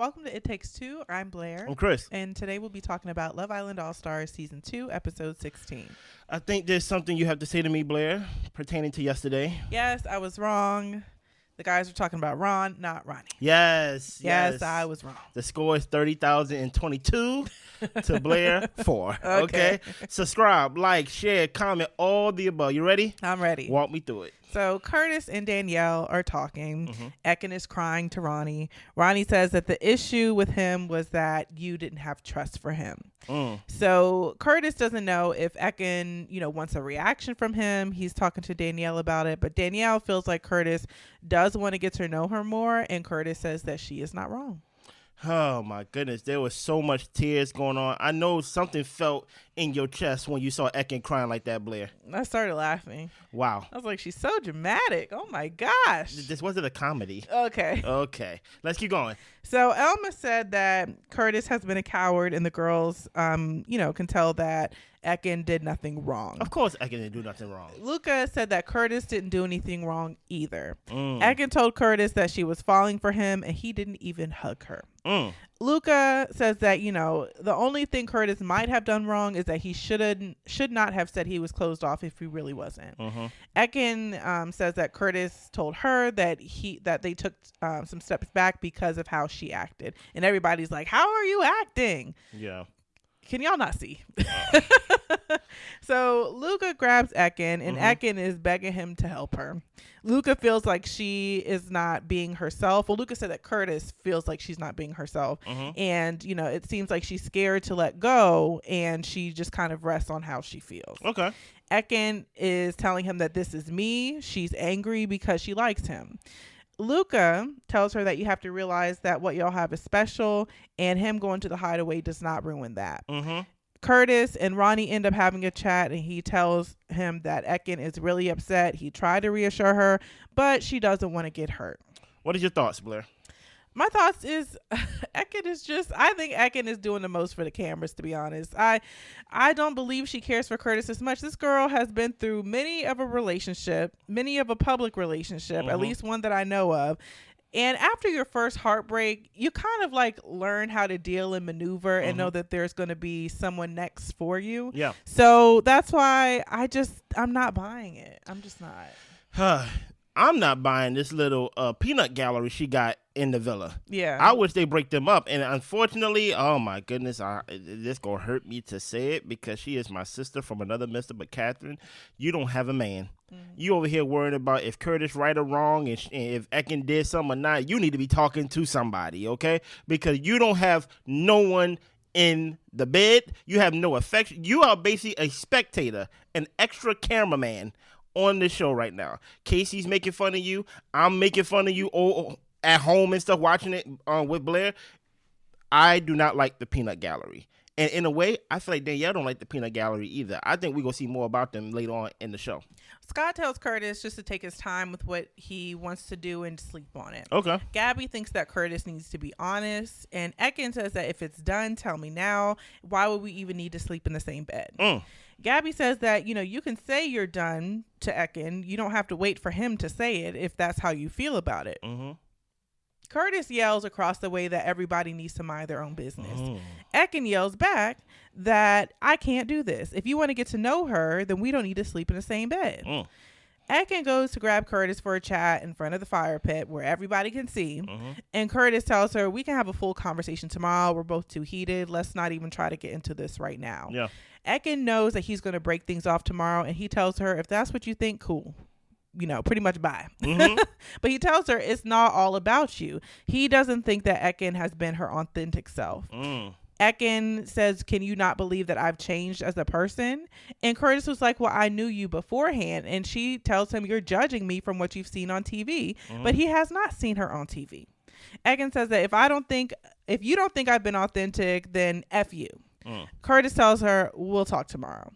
Welcome to It Takes Two. I'm Blair. I'm Chris. And today we'll be talking about Love Island All-Stars Season 2, Episode 16. I think there's something you have to say to me, Blair, pertaining to yesterday. Yes, I was wrong. The guys were talking about Ron, not Ronnie. Yes. I was wrong. The score is 30,022 to Blair 4. Okay. Subscribe, like, share, comment, all the above. You ready? I'm ready. Walk me through it. So Curtis and Danielle are talking. Ekin is crying to Ronnie. Ronnie says that the issue with him was that you didn't have trust for him. So Curtis doesn't know if Ekin, wants a reaction from him. He's talking to Danielle about it, but Danielle feels like Curtis does want to get to know her more, and Curtis says that she is not wrong. Oh, my goodness. There was so much tears going on. I know something felt in your chest when you saw Ekin crying like that, Blair. I started laughing. Wow. I was like, she's so dramatic. Oh, my gosh. This wasn't a comedy. Okay. Let's keep going. So Elma said that Curtis has been a coward, and the girls, can tell that Ekin did nothing wrong. Of course Ekin didn't do nothing wrong. Luca said that Curtis didn't do anything wrong either. Ekin told Curtis that she was falling for him, and he didn't even hug her. Luca says that, the only thing Curtis might have done wrong is that he should not have said he was closed off if he really wasn't. Ekin says that Curtis told her that they took some steps back because of how she acted. And everybody's like, how are you acting? Yeah. Can y'all not see? So Luca grabs Ekin, and Ekin is begging him to help her. Luca feels like she is not being herself. Well, Luca said that Curtis feels like she's not being herself. And, it seems like she's scared to let go, and she just kind of rests on how she feels. Okay. Ekin is telling him that this is me. She's angry because she likes him. Luca tells her that you have to realize that what y'all have is special, and him going to the hideaway does not ruin that. Curtis and Ronnie end up having a chat, and he tells him that Ekin is really upset. He tried to reassure her, but she doesn't want to get hurt. What are your thoughts, Blair? My thoughts is I think Ekin is doing the most for the cameras, to be honest. I don't believe she cares for Curtis as much. This girl has been through many of a public relationship, at least one that I know of. And after your first heartbreak, you kind of like learn how to deal and maneuver and know that there's going to be someone next for you. Yeah. So that's why I'm not buying it. I'm just not. I'm not buying this little peanut gallery she got in the villa. Yeah. I wish they break them up. And unfortunately, oh my goodness, this going to hurt me to say it because she is my sister from another mister. But Catherine, you don't have a man. You over here worrying about if Curtis right or wrong and if Ekin did something or not. You need to be talking to somebody, okay? Because you don't have no one in the bed. You have no affection. You are basically a spectator, an extra cameraman on the show right now. Casey's making fun of you. I'm making fun of you at home and stuff, watching it with Blair. I do not like the peanut gallery. And in a way, I feel like Danielle don't like the peanut gallery either. I think we're going to see more about them later on in the show. Scott tells Curtis just to take his time with what he wants to do and sleep on it. Okay. Gabby thinks that Curtis needs to be honest. And Ekin says that if it's done, tell me now. Why would we even need to sleep in the same bed? Gabby says that, you can say you're done to Ekin. You don't have to wait for him to say it if that's how you feel about it. Curtis yells across the way that everybody needs to mind their own business. Ekin yells back that I can't do this. If you want to get to know her, then we don't need to sleep in the same bed. Ekin goes to grab Curtis for a chat in front of the fire pit where everybody can see. And Curtis tells her, we can have a full conversation tomorrow. We're both too heated. Let's not even try to get into this right now. Yeah. Ekin knows that he's going to break things off tomorrow. And he tells her, if that's what you think, cool. Pretty much bye. But he tells her it's not all about you. He doesn't think that Ekin has been her authentic self. Ekin says, can you not believe that I've changed as a person? And Curtis was like, well, I knew you beforehand. And she tells him, you're judging me from what you've seen on TV. But he has not seen her on TV. Ekin says that if you don't think I've been authentic, then F you. Curtis tells her, we'll talk tomorrow.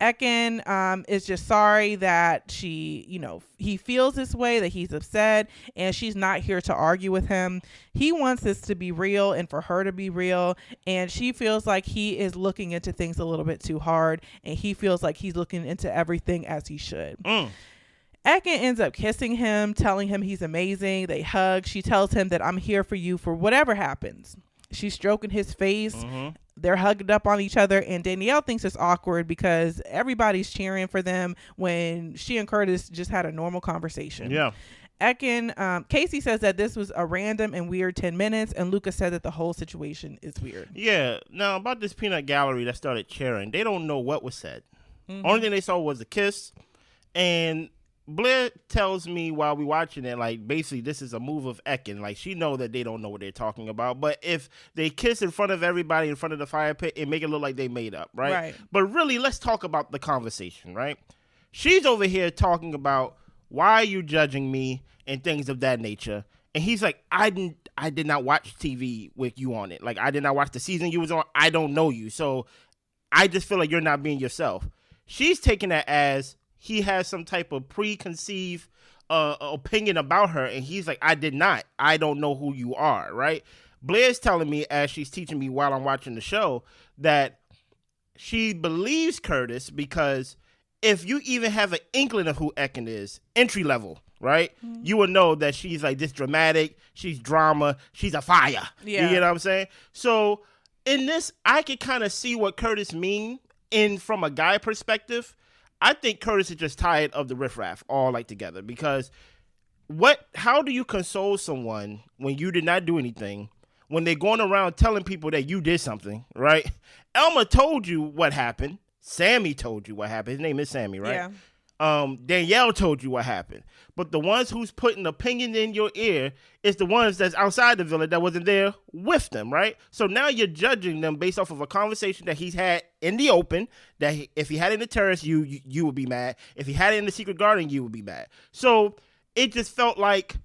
Ekin is just sorry that he feels this way, that he's upset, and she's not here to argue with him. He wants this to be real and for her to be real, and she feels like he is looking into things a little bit too hard, and he feels like he's looking into everything as he should. Ekin ends up kissing him, telling him he's amazing. They hug. She tells him that I'm here for you for whatever happens. She's stroking his face. Mm-hmm. They're hugged up on each other, and Danielle thinks it's awkward because everybody's cheering for them when she and Curtis just had a normal conversation. Yeah. Casey says that this was a random and weird 10 minutes, and Lucas said that the whole situation is weird. Yeah. Now, about this peanut gallery that started cheering, they don't know what was said. Mm-hmm. Only thing they saw was a kiss, and Blair tells me while we watching it, like, basically this is a move of Ekin. Like, she know that they don't know what they're talking about. But if they kiss in front of everybody in front of the fire pit, it make it look like they made up, right? Right. But really, let's talk about the conversation, right? She's over here talking about, why are you judging me and things of that nature? And he's like, I did not watch TV with you on it. Like, I did not watch the season you was on. I don't know you. So I just feel like you're not being yourself. She's taking that as he has some type of preconceived opinion about her, and he's like, I did not. I don't know who you are, right? Blair's telling me, as she's teaching me while I'm watching the show, that she believes Curtis because if you even have an inkling of who Ekin is, entry level, right, you will know that she's like this dramatic, she's drama, she's a fire. Yeah. You know what I'm saying? So in this, I could kind of see what Curtis mean from a guy perspective. I think Curtis is just tired of the riffraff all like together, because how do you console someone when you did not do anything, when they're going around telling people that you did something, right? Elma told you what happened. Sammy told you what happened. His name is Sammy, right? Yeah. Danielle told you what happened. But the ones who's putting opinion in your ear is the ones that's outside the villa that wasn't there with them, right? So now you're judging them based off of a conversation that he's had in the open, that if he had it in the terrace, you would be mad. If he had it in the secret garden, you would be mad. So it just felt like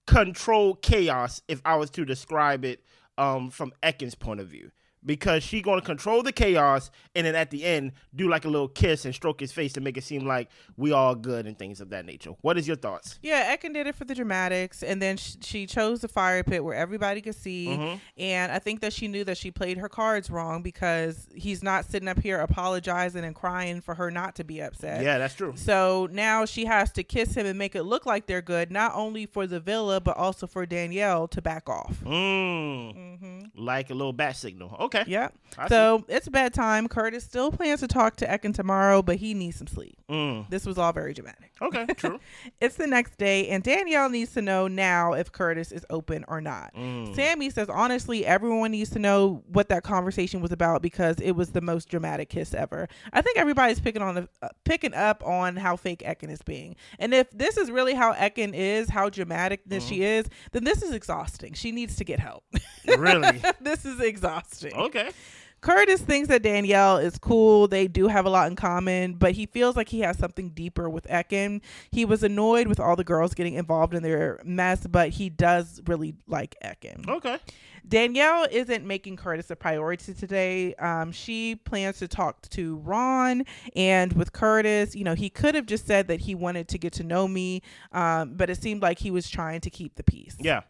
controlled chaos, if I was to describe it from Ekin's point of view. Because she's going to control the chaos and then at the end do like a little kiss and stroke his face to make it seem like we all good and things of that nature. What is your thoughts? Yeah, Ekin did it for the dramatics, and then she chose the fire pit where everybody could see. Mm-hmm. And I think that she knew that she played her cards wrong, because he's not sitting up here apologizing and crying for her not to be upset. Yeah, that's true. So now she has to kiss him and make it look like they're good, not only for the villa, but also for Danielle to back off. Mm-hmm. Like a little bat signal. Okay. Yeah. So it's bedtime. Curtis still plans to talk to Ekin tomorrow, but he needs some sleep. This was all very dramatic. Okay, true. It's the next day, and Danielle needs to know now if Curtis is open or not. Sammy says, honestly, everyone needs to know what that conversation was about, because it was the most dramatic kiss ever. I think everybody's picking up on how fake Ekin is being. And if this is really how Ekin is, how dramatic that she is, then this is exhausting. She needs to get help. Really? This is exhausting. Okay. Curtis thinks that Danielle is cool. They do have a lot in common, but he feels like he has something deeper with Ekin. He was annoyed with all the girls getting involved in their mess, but he does really like Ekin. Okay. Danielle isn't making Curtis a priority today. She plans to talk to Ron, and with Curtis, he could have just said that he wanted to get to know me, but it seemed like he was trying to keep the peace. Yeah.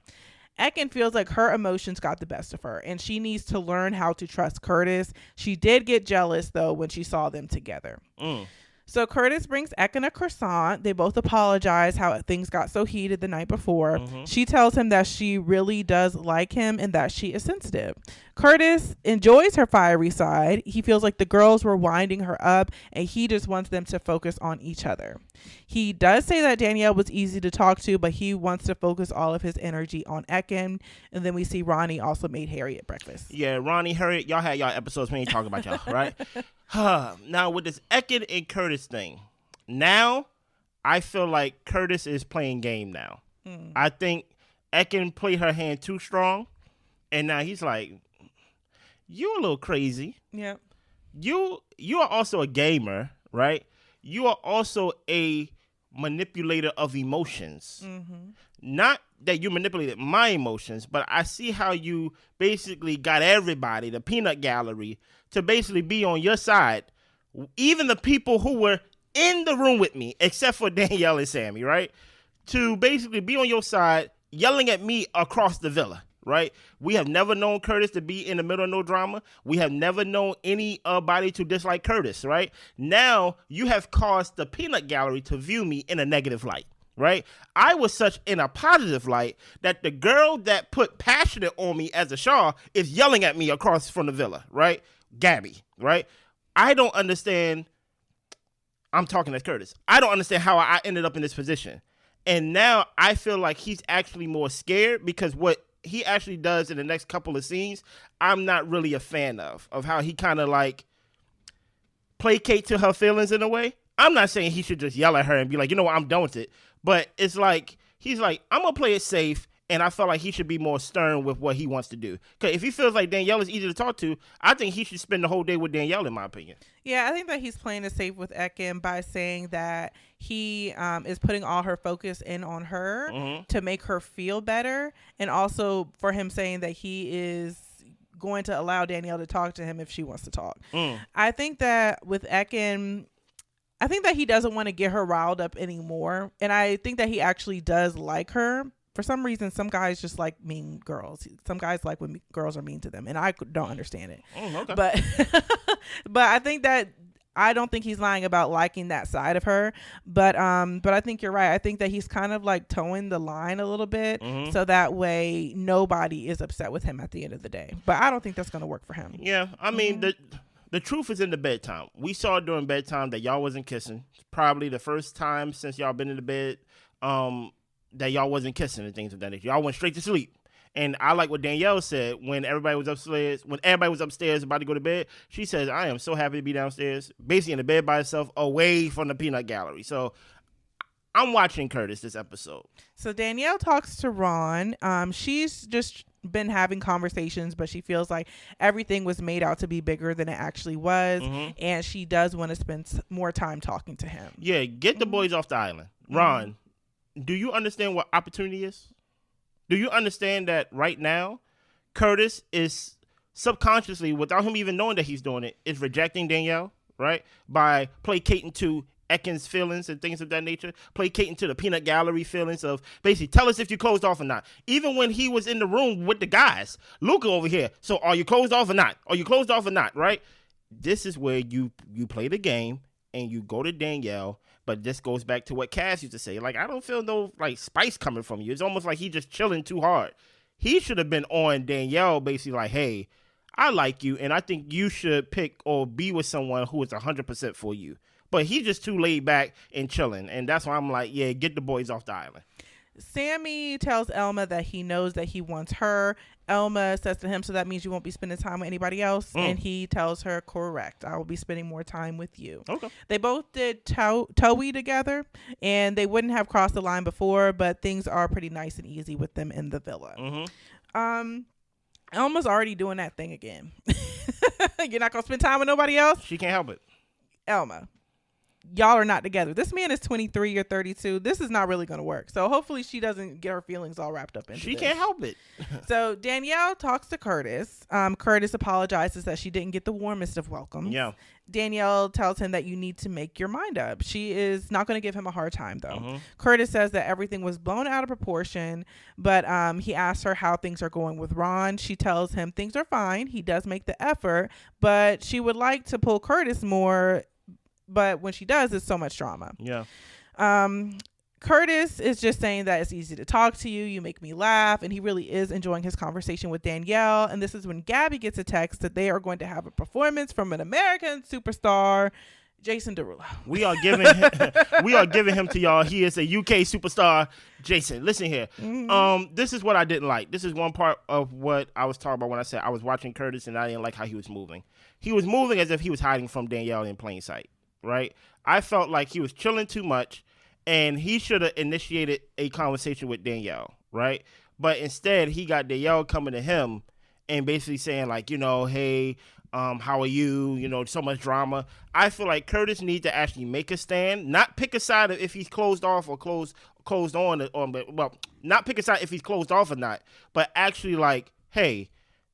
Ekin feels like her emotions got the best of her, and she needs to learn how to trust Curtis. She did get jealous, though, when she saw them together. So Curtis brings Ekin a croissant. They both apologize how things got so heated the night before. She tells him that she really does like him and that she is sensitive. Curtis enjoys her fiery side. He feels like the girls were winding her up, and he just wants them to focus on each other. He does say that Danielle was easy to talk to, but he wants to focus all of his energy on Ekin. And then we see Ronnie also made Harriet breakfast. Yeah, Ronnie, Harriet, y'all had y'all episodes. We ain't talking about y'all, right? Now, with this Ekin and Curtis thing, now I feel like Curtis is playing game now. I think Ekin played her hand too strong, and now he's like, you a little crazy. Yeah. You are also a gamer, right? You are also a manipulator of emotions. Not that you manipulated my emotions, but I see how you basically got everybody, the peanut gallery, to basically be on your side. Even the people who were in the room with me, except for Danielle and Sammy, right? To basically be on your side, yelling at me across the villa, right? We have never known Curtis to be in the middle of no drama. We have never known anybody to dislike Curtis, right? Now you have caused the peanut gallery to view me in a negative light, right? I was such in a positive light that the girl that put passionate on me as a Shaw is yelling at me across from the villa, right? Gabby, right? I don't understand. I'm talking as Curtis. I don't understand how I ended up in this position. And now I feel like he's actually more scared because what he actually does in the next couple of scenes, I'm not really a fan of how he kind of like placate to her feelings in a way. I'm not saying he should just yell at her and be like, you know what, I'm done with it. But it's like, he's like, I'm going to play it safe. And I felt like he should be more stern with what he wants to do. Because if he feels like Danielle is easy to talk to, I think he should spend the whole day with Danielle, in my opinion. Yeah, I think that he's playing it safe with Ekin by saying that he is putting all her focus in on her to make her feel better. And also for him saying that he is going to allow Danielle to talk to him if she wants to talk. I think that with Ekin, I think that he doesn't want to get her riled up anymore. And I think that he actually does like her. For some reason, some guys just like mean girls. Some guys like when girls are mean to them, and I don't understand it. Okay. But I think that I don't think he's lying about liking that side of her. But I think you're right. I think that he's kind of like towing the line a little bit, so that way nobody is upset with him at the end of the day. But I don't think that's going to work for him. Yeah, I mean the truth is in the bedtime. We saw during bedtime that y'all wasn't kissing. It's probably the first time since y'all been in the bed. That y'all wasn't kissing and things of that nature. Y'all went straight to sleep. And I like what Danielle said when everybody was upstairs about to go to bed. She says, I am so happy to be downstairs, basically in the bed by herself, away from the peanut gallery. So I'm watching Curtis this episode. So Danielle talks to Ron. She's just been having conversations, but she feels like everything was made out to be bigger than it actually was. And she does want to spend more time talking to him. Yeah, get the boys off the island. Ron, do you understand what opportunity is? Do you understand that right now, Curtis is subconsciously, without him even knowing that he's doing it, is rejecting Danielle, right? By placating to Ekin's feelings and things of that nature, placating to the peanut gallery feelings of basically tell us if you closed off or not. Even when he was in the room with the guys, Luca over here. So are you closed off or not? Are you closed off or not? Right? This is where you play the game and you go to Danielle. But this goes back to what Cass used to say. Like, I don't feel no like spice coming from you. It's almost like he just chilling too hard. He should have been on Danielle basically like, hey, I like you, and I think you should pick or be with someone who is 100% for you. But he's just too laid back and chilling, and that's why I'm like, yeah, get the boys off the island. Sammy tells Elma that he knows that he wants her. Elma says to him, so that means you won't be spending time with anybody else? And he tells her, correct. I will be spending more time with you. Okay. They both did Towie together, and they wouldn't have crossed the line before, but things are pretty nice and easy with them in the villa. Elma's already doing that thing again. You're not going to spend time with nobody else? She can't help it. Elma, y'all are not together. This man is 23 or 32. This is not really going to work. So hopefully she doesn't get her feelings all wrapped up in She can't help it. So Danielle talks to Curtis. Curtis apologizes that she didn't get the warmest of welcomes. Yeah. Danielle tells him that you need to make your mind up. She is not going to give him a hard time, though. Curtis says that everything was blown out of proportion, but he asks her how things are going with Ron. She tells him things are fine. He does make the effort, but she would like to pull Curtis more. But when she does, it's so much drama. Yeah. Curtis is just saying that it's easy to talk to you. You make me laugh. And he really is enjoying his conversation with Danielle. And this is when Gabby gets a text that they are going to have a performance from an American superstar, Jason Derulo. We are giving him to y'all. He is a UK superstar. Jason, listen here. This is what I didn't like. This is one part of what I was talking about when I said I was watching Curtis and I didn't like how he was moving. He was moving as if he was hiding from Danielle in plain sight. Right? I felt like he was chilling too much and he should have initiated a conversation with Danielle, right? But instead, he got Danielle coming to him and basically saying like, you know, hey, how are you? You know, so much drama. I feel like Curtis needs to actually make a stand, not pick a side of if he's closed off or closed on, well, not pick a side if he's closed off or not, but actually like, hey,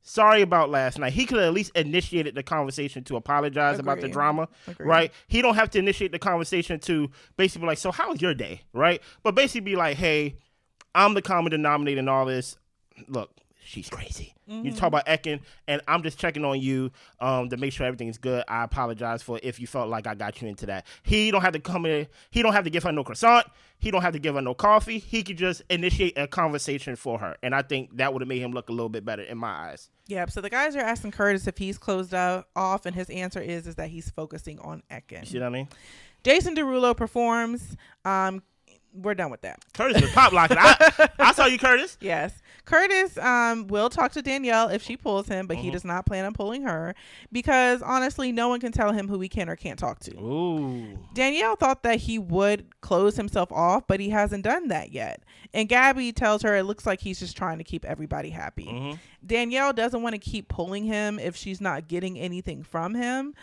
sorry about last night. He could have at least initiated the conversation to apologize about the drama, right? He don't have to initiate the conversation to basically be like, so how was your day, right? But basically be like, hey, I'm the common denominator in all this. Look, she's crazy. You talk about Ekin, and I'm just checking on you to make sure everything's good. I apologize for if you felt like I got you into that. He don't have to come in. He don't have to give her no croissant. He don't have to give her no coffee. He could just initiate a conversation for her, and I think that would have made him look a little bit better in my eyes. Yeah, so the guys are asking Curtis if he's closed off, and his answer is that he's focusing on Ekin. You see what I mean? Jason Derulo performs. We're done with that. Curtis is pop locking. I saw you, Curtis. Yes. Curtis will talk to Danielle if she pulls him, but he does not plan on pulling her because, honestly, no one can tell him who he can or can't talk to. Ooh. Danielle thought that he would close himself off, but he hasn't done that yet. And Gabby tells her it looks like he's just trying to keep everybody happy. Danielle doesn't want to keep pulling him if she's not getting anything from him.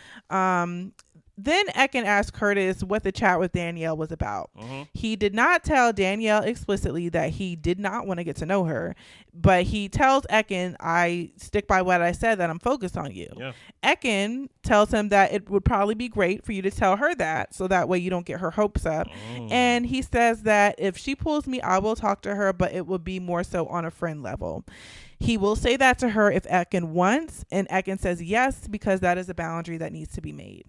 Then Ekin asked Curtis what the chat with Danielle was about. He did not tell Danielle explicitly that he did not want to get to know her, but he tells Ekin, I stick by what I said, that I'm focused on you. Yeah. Ekin tells him that it would probably be great for you to tell her that, so that way you don't get her hopes up. And he says that if she pulls me, I will talk to her, but it would be more so on a friend level. He will say that to her if Ekin wants, and Ekin says yes, because that is a boundary that needs to be made.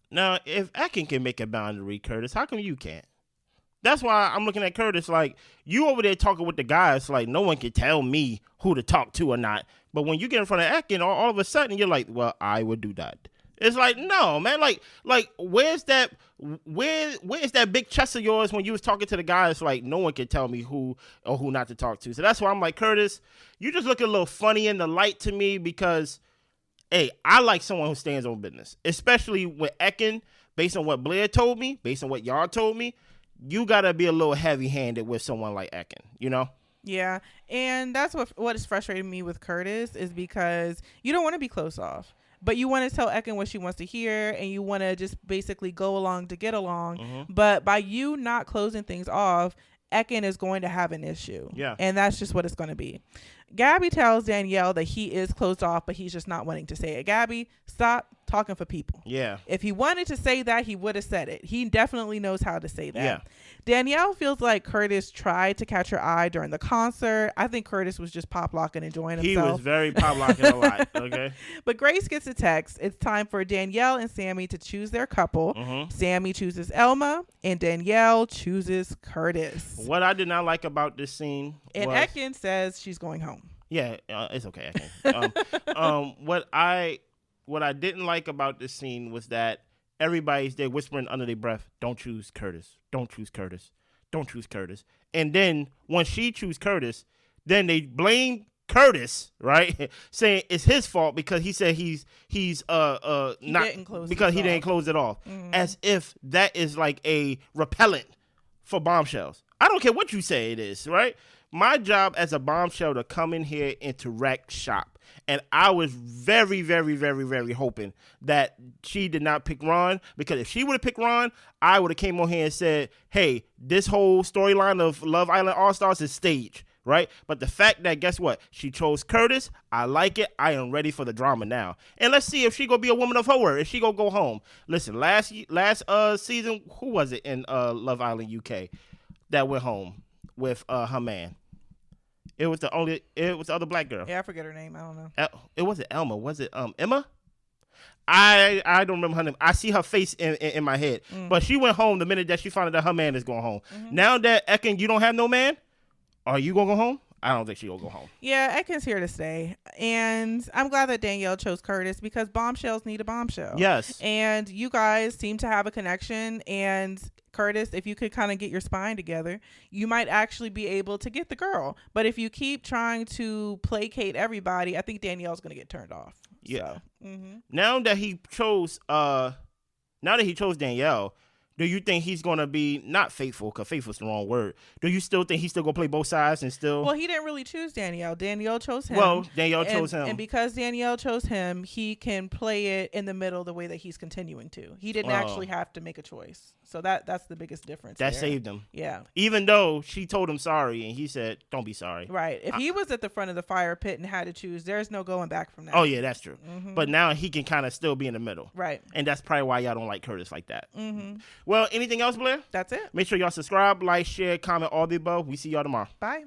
Now, if Ekin can make a boundary, Curtis, how come you can't? That's why I'm looking at Curtis like, you over there talking with the guys like no one can tell me who to talk to or not. But when you get in front of Ekin, all of a sudden you're like, well, I would do that. It's like, no, man. Like where's that big chest of yours when you was talking to the guys like no one can tell me who or who not to talk to? So that's why I'm like, Curtis, you just look a little funny in the light to me because, hey, I like someone who stands on business, especially with Ekin. Based on what Blair told me, based on what y'all told me, you got to be a little heavy-handed with someone like Ekin, you know? Yeah, and that's what is frustrating me with Curtis is because you don't want to be close off, but you want to tell Ekin what she wants to hear, and you want to just basically go along to get along. But by you not closing things off, Ekin is going to have an issue. Yeah. And that's just what it's going to be. Gabby tells Danielle that he is closed off, but he's just not wanting to say it. Gabby, stop talking for people. Yeah. If he wanted to say that, he would have said it. He definitely knows how to say that. Yeah. Danielle feels like Curtis tried to catch her eye during the concert. I think Curtis was just pop locking, enjoying himself. He was very pop locking a lot. Okay. But Grace gets a text. It's time for Danielle and Sammy to choose their couple. Sammy chooses Elma, and Danielle chooses Curtis. What I did not like about this scene and was, Ekin says she's going home. Yeah, it's okay, Ekin. What I didn't like about this scene was that everybody's there whispering under their breath, don't choose Curtis. Don't choose Curtis. Don't choose Curtis. And then when she chooses Curtis, then they blame Curtis, right? Saying it's his fault because he said he didn't close it off. As if that is like a repellent for Bombshells. I don't care what you say it is, right? My job as a Bombshell to come in here and to wreck shop. And I was very, very, very, very hoping that she did not pick Ron, because if she would have picked Ron, I would have came on here and said, hey, this whole storyline of Love Island All-Stars is staged, right? But the fact that, guess what? She chose Curtis. I like it. I am ready for the drama now. And let's see if she gonna be a woman of her word. If she gonna go home. Listen, last season, who was it in Love Island UK that went home with her man? It was the other black girl. Yeah, I forget her name. I don't know. It wasn't Elma. Was it Emma? I don't remember her name. I see her face in my head. But she went home the minute that she found out that her man is going home. Now that Ekin, you don't have no man, are you going to go home? I don't think she gonna go home. Yeah, Ekin's here to stay. And I'm glad that Danielle chose Curtis because Bombshells need a bombshell. Yes. And you guys seem to have a connection. And Curtis, if you could kind of get your spine together, you might actually be able to get the girl. But if you keep trying to placate everybody, I think Danielle's gonna get turned off. Yeah. So, Now that he chose Danielle, do you think he's going to be not faithful, because faithful's the wrong word. Do you still think he's still going to play both sides and still? Well, he didn't really choose Danielle. Danielle chose him. And because Danielle chose him, he can play it in the middle the way that he's continuing to. He didn't actually have to make a choice. So that's the biggest difference. That saved him. Yeah. Even though she told him sorry and he said, don't be sorry. Right. If he was at the front of the fire pit and had to choose, there's no going back from that. Oh, yeah, that's true. But now he can kind of still be in the middle. Right. And that's probably why y'all don't like Curtis like that. Well, anything else, Blair? That's it. Make sure y'all subscribe, like, share, comment, all the above. We see y'all tomorrow. Bye.